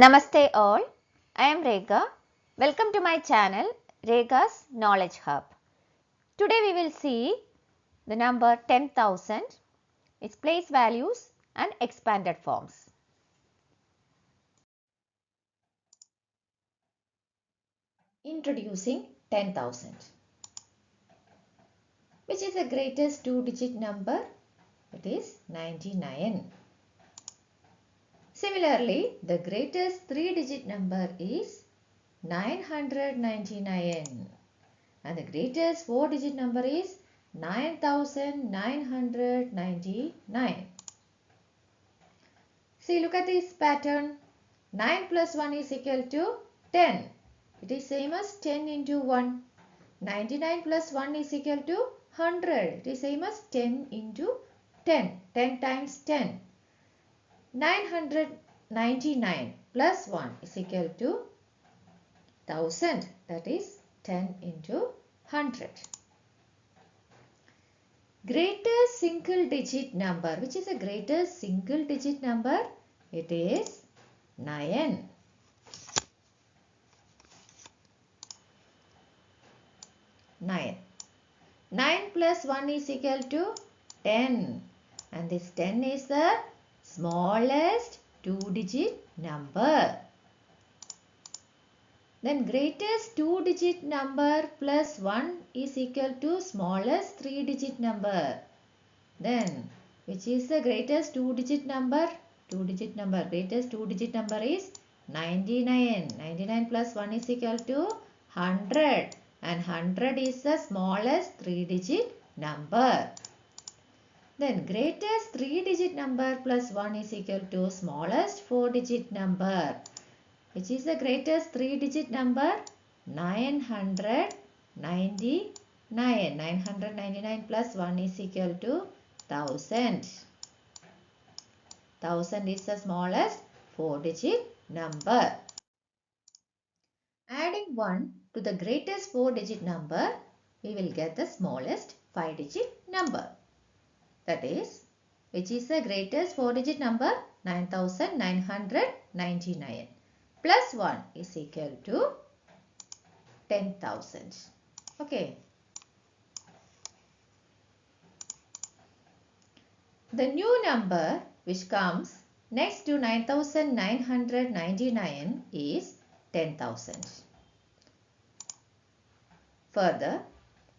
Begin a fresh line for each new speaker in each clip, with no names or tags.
Namaste all, I am Rekha. Welcome to my channel Rekha's Knowledge Hub. Today we will see the number 10,000, its place values and expanded forms. Introducing 10,000. Which is the greatest two-digit number? It is 99. Similarly, the greatest three-digit number is 999 and the greatest four-digit number is 9999. See, look at this pattern. 9 plus 1 is equal to 10. It is same as 10 into 1. 99 plus 1 is equal to 100. It is same as 10 into 10. 10 times 10. 999 plus 1 is equal to 1000. That is 10 into 100. Greatest single digit number. Which is the greatest single digit number? It is 9. Nine plus 1 is equal to 10. And this 10 is the smallest two-digit number. Then greatest two-digit number plus 1 is equal to smallest three-digit number. Then which is the greatest two-digit number? Greatest two-digit number is 99. 99 plus 1 is equal to 100. And 100 is the smallest three-digit number. Then greatest three-digit number plus 1 is equal to smallest four-digit number. Which is the greatest three-digit number? 999. 999 plus 1 is equal to 1000. 1000 is the smallest four-digit number. Adding 1 to the greatest four-digit number, we will get the smallest five-digit number. That is, which is the greatest four-digit number? 9999. Plus 1 is equal to 10,000. Okay. The new number which comes next to 9999 is 10,000. Further,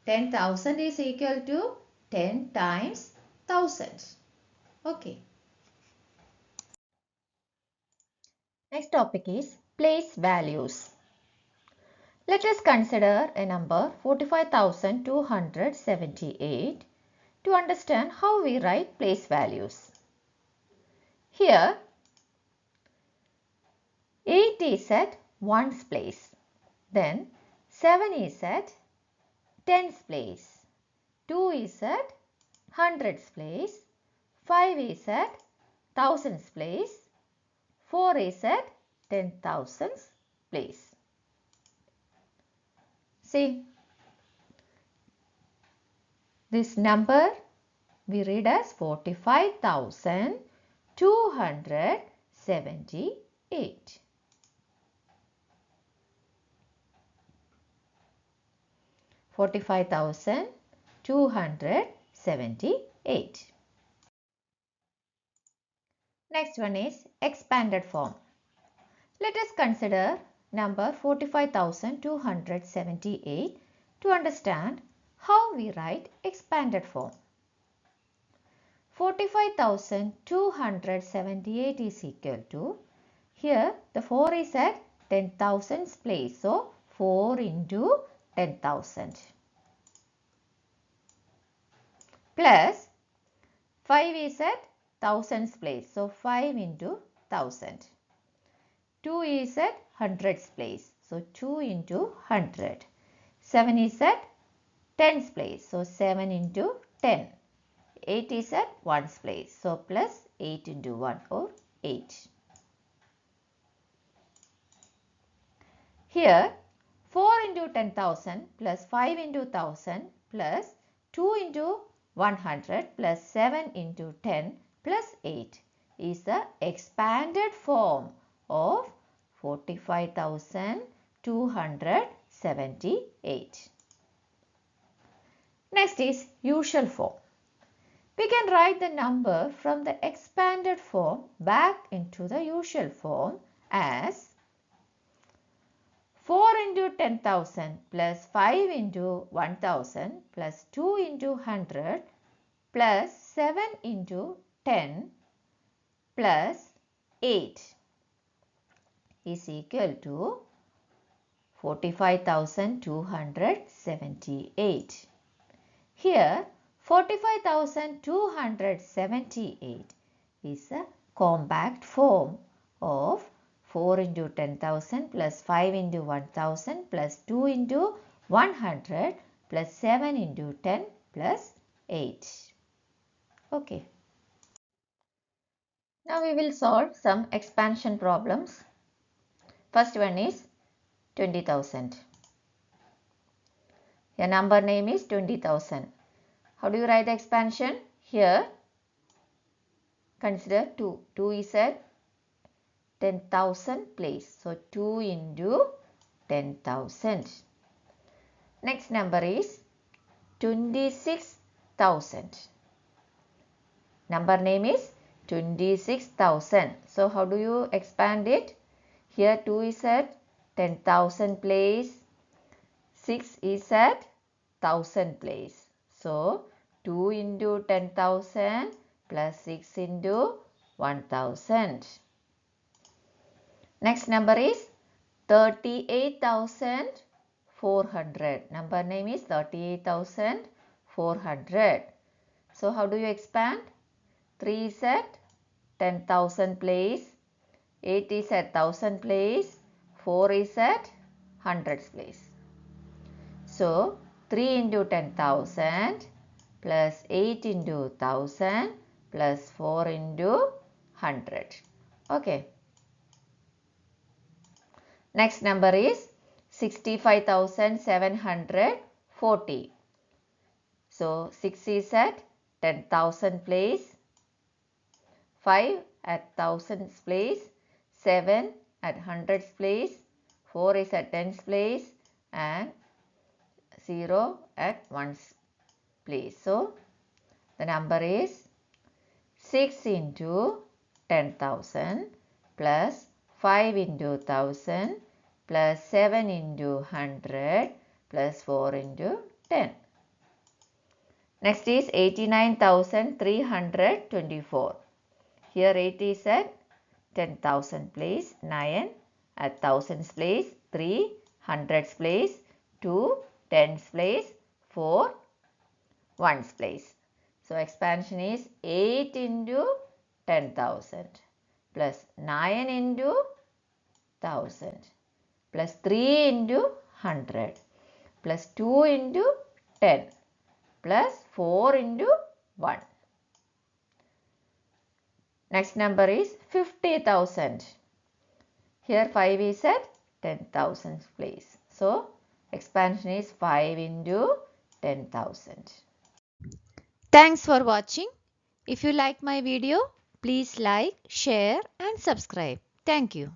10,000 is equal to 10 times 1000. Okay. Next topic is place values. Let us consider a number 45,278 to understand how we write place values. Here, 8 is at 1's place. Then 7 is at 10's place. 2 is at 100's place. 5 is at 1000's place. 4 is at 10,000's place. See, this number we read as 45,278. Next one is expanded form. Let us consider number 45,278 to understand how we write expanded form. 45,278 is equal to, here the 4 is at 10,000's place. So 4 into 10,000 plus 5 is at 1000's place. So 5 into 1000. 2 is at 100's place. So 2 into 100. 7 is at 10's place. So 7 into 10. 8 is at 1's place. So plus 8 into 1 or 8. Here 4 into 10,000 plus 5 into 1000 plus 2 into 100 plus 7 into 10 plus 8 is the expanded form of 45,278. Next is usual form. We can write the number from the expanded form back into the usual form as 4 into 10,000 plus 5 into 1,000 plus 2 into 100 plus 7 into 10 plus 8 is equal to 45,278. Here 45,278 is a compact form of 4 into 10,000 plus 5 into 1,000 plus 2 into 100 plus 7 into 10 plus 8. Okay. Now we will solve some expansion problems. First one is 20,000. Your number name is 20,000. How do you write the expansion? Here, consider 2. 2 is at 10,000 place. So, 2 into 10,000. Next number is 26,000. Number name is 26,000. So, how do you expand it? Here 2 is at 10,000 place. 6 is at 1,000 place. So, 2 into 10,000 plus 6 into 1,000. Next number is 38,400. Number name is 38,400. So, how do you expand? 3 is at 10,000 place. 8 is at 1,000 place. 4 is at 100 place. So, 3 into 10,000 plus 8 into 1,000 plus 4 into 100. Okay. Next number is 65,740. So, 6 is at 10,000 place, 5 at 1,000 place, 7 at 100 place, 4 is at 10 place and 0 at 1's place. So, the number is 6 into 10,000 plus 5 into 1,000 plus 7 into 100 plus 4 into 10. Next is 89,324. Here 8 is at 10,000 place, 9 at 1,000's place, 3 100's place, 2 10's place, 4 1's place. So, expansion is 8 into 10,000 plus 9 into 1,000 plus 3 into 100 plus 2 into 10 plus 4 into 1. Next number is 50,000. Here 5 is at 10,000 place. So, expansion is 5 into 10,000. Thanks for watching. If you like my video, please like, share and subscribe. Thank you.